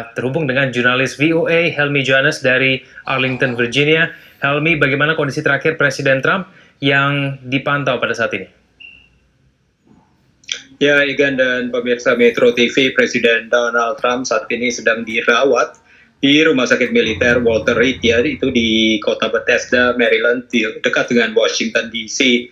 kita terhubung dengan jurnalis VOA Helmi Johannes dari Arlington, Virginia. Helmi, bagaimana kondisi terakhir Presiden Trump yang dipantau pada saat ini? Ya, Igan dan pemirsa Metro TV, Presiden Donald Trump saat ini sedang dirawat di Rumah Sakit Militer Walter Reed, ya, itu di kota Bethesda, Maryland, dekat dengan Washington DC.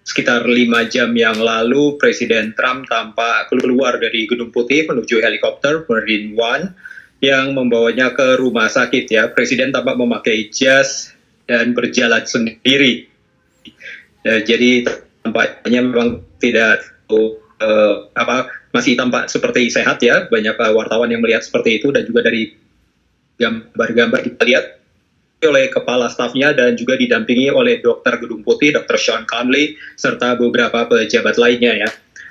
Sekitar 5 jam yang lalu, Presiden Trump tampak keluar dari Gedung Putih menuju helikopter Marine One yang membawanya ke rumah sakit. Ya, Presiden tampak memakai jas dan berjalan sendiri. Jadi tampaknya memang tidak masih tampak seperti sehat, ya. Banyak wartawan yang melihat seperti itu, dan juga dari gambar-gambar kita lihat oleh kepala stafnya dan juga didampingi oleh dokter Gedung Putih, Dr. Sean Conley, serta beberapa pejabat lainnya, ya.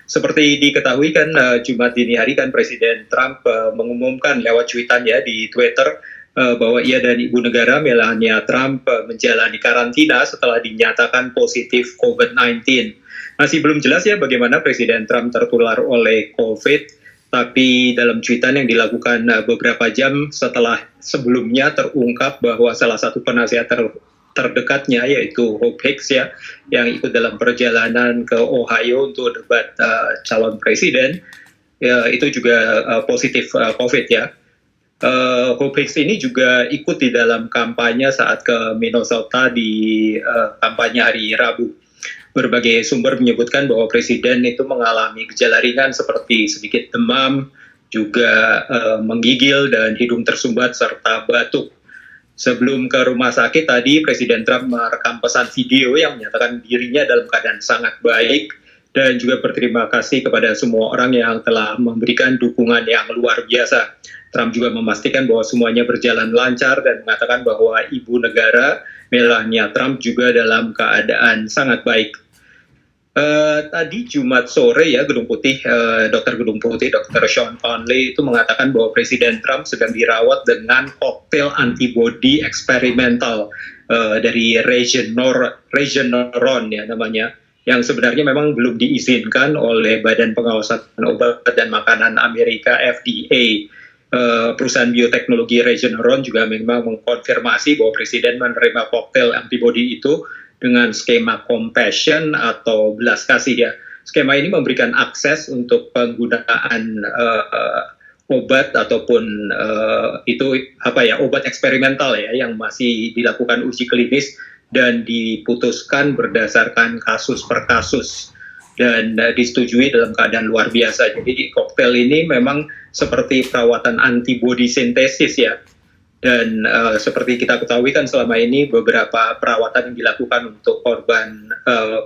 Seperti diketahui kan, Jumat dini hari kan Presiden Trump mengumumkan lewat cuitan, ya, di Twitter bahwa ia dan ibu negara Melania Trump menjalani karantina setelah dinyatakan positif COVID-19. Masih belum jelas, ya, bagaimana Presiden Trump tertular oleh COVID, tapi dalam cuitan yang dilakukan beberapa jam setelah sebelumnya terungkap bahwa salah satu penasihat terdekatnya, yaitu Hope Hicks, ya, yang ikut dalam perjalanan ke Ohio untuk debat calon presiden, ya, itu juga positif COVID, ya. Hope Hicks ini juga ikut di dalam kampanye saat ke Minnesota di kampanye hari Rabu. Berbagai sumber menyebutkan bahwa Presiden itu mengalami gejala ringan seperti sedikit demam, juga menggigil dan hidung tersumbat serta batuk. Sebelum ke rumah sakit tadi, Presiden Trump merekam pesan video yang menyatakan dirinya dalam keadaan sangat baik dan juga berterima kasih kepada semua orang yang telah memberikan dukungan yang luar biasa. Trump juga memastikan bahwa semuanya berjalan lancar dan mengatakan bahwa ibu negara Melania Trump juga dalam keadaan sangat baik. Tadi Jumat sore, ya, Gedung Putih, Dokter Gedung Putih, Dr. Sean Conley itu mengatakan bahwa Presiden Trump sedang dirawat dengan koktail antibody eksperimental dari Regeneron, ya, namanya, yang sebenarnya memang belum diizinkan oleh Badan Pengawasan Obat dan Makanan Amerika (FDA). Perusahaan bioteknologi Regeneron juga memang mengkonfirmasi bahwa Presiden menerima koktail antibody itu dengan skema compassion atau belas kasih, ya. Skema ini memberikan akses untuk penggunaan obat ataupun obat eksperimental, ya, yang masih dilakukan uji klinis dan diputuskan berdasarkan kasus per kasus dan disetujui dalam keadaan luar biasa. Jadi koktail ini memang seperti perawatan antibody sintesis, ya. Dan seperti kita ketahui kan selama ini beberapa perawatan yang dilakukan untuk korban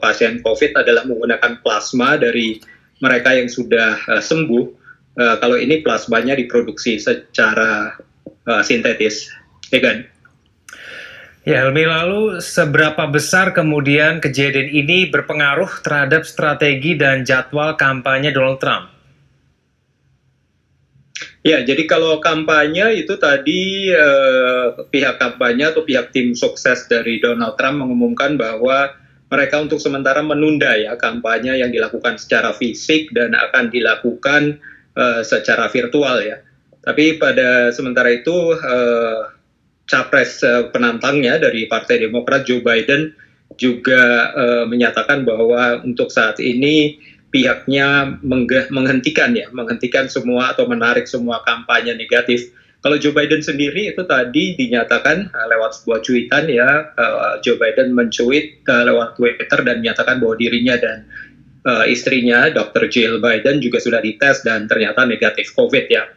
pasien COVID adalah menggunakan plasma dari mereka yang sudah sembuh. Kalau ini plasmanya diproduksi secara sintetis. Egan. Ya, Helmi, lalu seberapa besar kemudian kejadian ini berpengaruh terhadap strategi dan jadwal kampanye Donald Trump? Ya, jadi kalau kampanye itu tadi pihak kampanye atau pihak tim sukses dari Donald Trump mengumumkan bahwa mereka untuk sementara menunda, ya, kampanye yang dilakukan secara fisik dan akan dilakukan secara virtual, ya. Tapi pada sementara itu capres penantangnya dari Partai Demokrat, Joe Biden, juga menyatakan bahwa untuk saat ini pihaknya menghentikan semua atau menarik semua kampanye negatif. Kalau Joe Biden sendiri itu tadi dinyatakan lewat sebuah cuitan, ya, Joe Biden mencuit lewat Twitter dan menyatakan bahwa dirinya dan istrinya, Dr. Jill Biden, juga sudah dites dan ternyata negatif COVID, ya.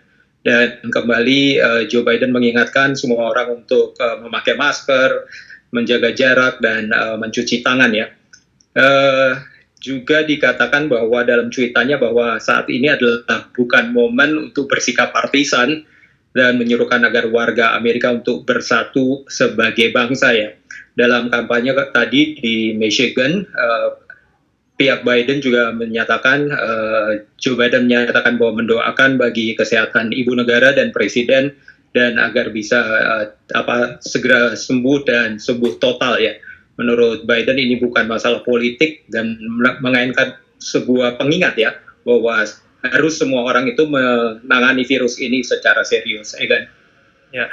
Dan kembali Joe Biden mengingatkan semua orang untuk memakai masker, menjaga jarak, dan mencuci tangan, ya. Juga dikatakan bahwa dalam cuitannya bahwa saat ini adalah bukan momen untuk bersikap partisan dan menyuruhkan agar warga Amerika untuk bersatu sebagai bangsa, ya. Dalam kampanye tadi di Michigan, pihak Biden juga menyatakan, Joe Biden menyatakan bahwa mendoakan bagi kesehatan ibu negara dan presiden dan agar bisa segera sembuh dan sembuh total, ya. Menurut Biden ini bukan masalah politik dan mengaitkan sebuah pengingat, ya, bahwa harus semua orang itu menangani virus ini secara serius, Egan. Ya,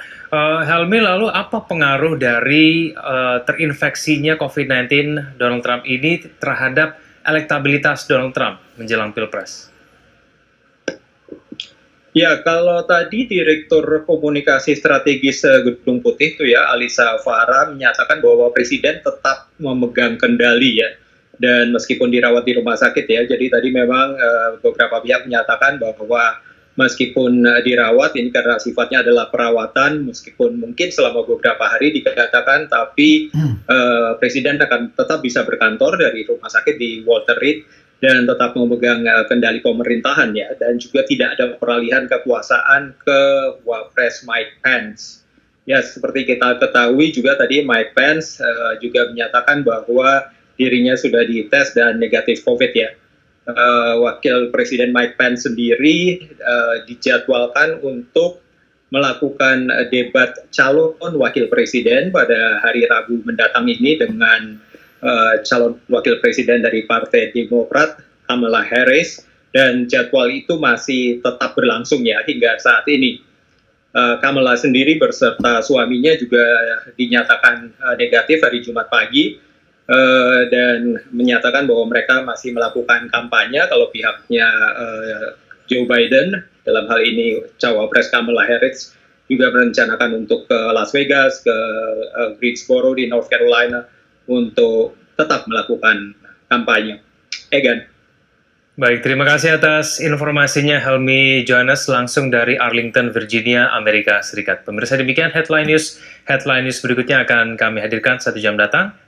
Helmi, lalu apa pengaruh dari terinfeksinya COVID-19 Donald Trump ini terhadap elektabilitas Donald Trump menjelang Pilpres? Ya, kalau tadi Direktur Komunikasi Strategis Gedung Putih itu ya, Alisa Farah menyatakan bahwa Presiden tetap memegang kendali ya, dan meskipun dirawat di rumah sakit ya, jadi tadi memang beberapa pihak menyatakan bahwa meskipun dirawat ini karena sifatnya adalah perawatan, meskipun mungkin selama beberapa hari dikatakan, tapi Presiden akan tetap bisa berkantor dari rumah sakit di Walter Reed dan tetap memegang kendali pemerintahan ya, dan juga tidak ada peralihan kekuasaan ke Wapres Mike Pence. Ya, seperti kita ketahui juga tadi Mike Pence juga menyatakan bahwa dirinya sudah dites dan negatif COVID ya. Wakil Presiden Mike Pence sendiri dijadwalkan untuk melakukan debat calon wakil presiden pada hari Rabu mendatang ini dengan calon wakil presiden dari Partai Demokrat, Kamala Harris, dan jadwal itu masih tetap berlangsung ya hingga saat ini. Kamala sendiri berserta suaminya juga dinyatakan negatif hari Jumat pagi, dan menyatakan bahwa mereka masih melakukan kampanye kalau pihaknya Joe Biden, dalam hal ini cawapres Kamala Harris, juga merencanakan untuk ke Las Vegas, ke Greensboro di North Carolina, untuk tetap melakukan kampanye. Egan. Baik, terima kasih atas informasinya Helmi Johannes langsung dari Arlington, Virginia, Amerika Serikat. Pemirsa, demikian Headline News. Headline News berikutnya akan kami hadirkan 1 jam datang.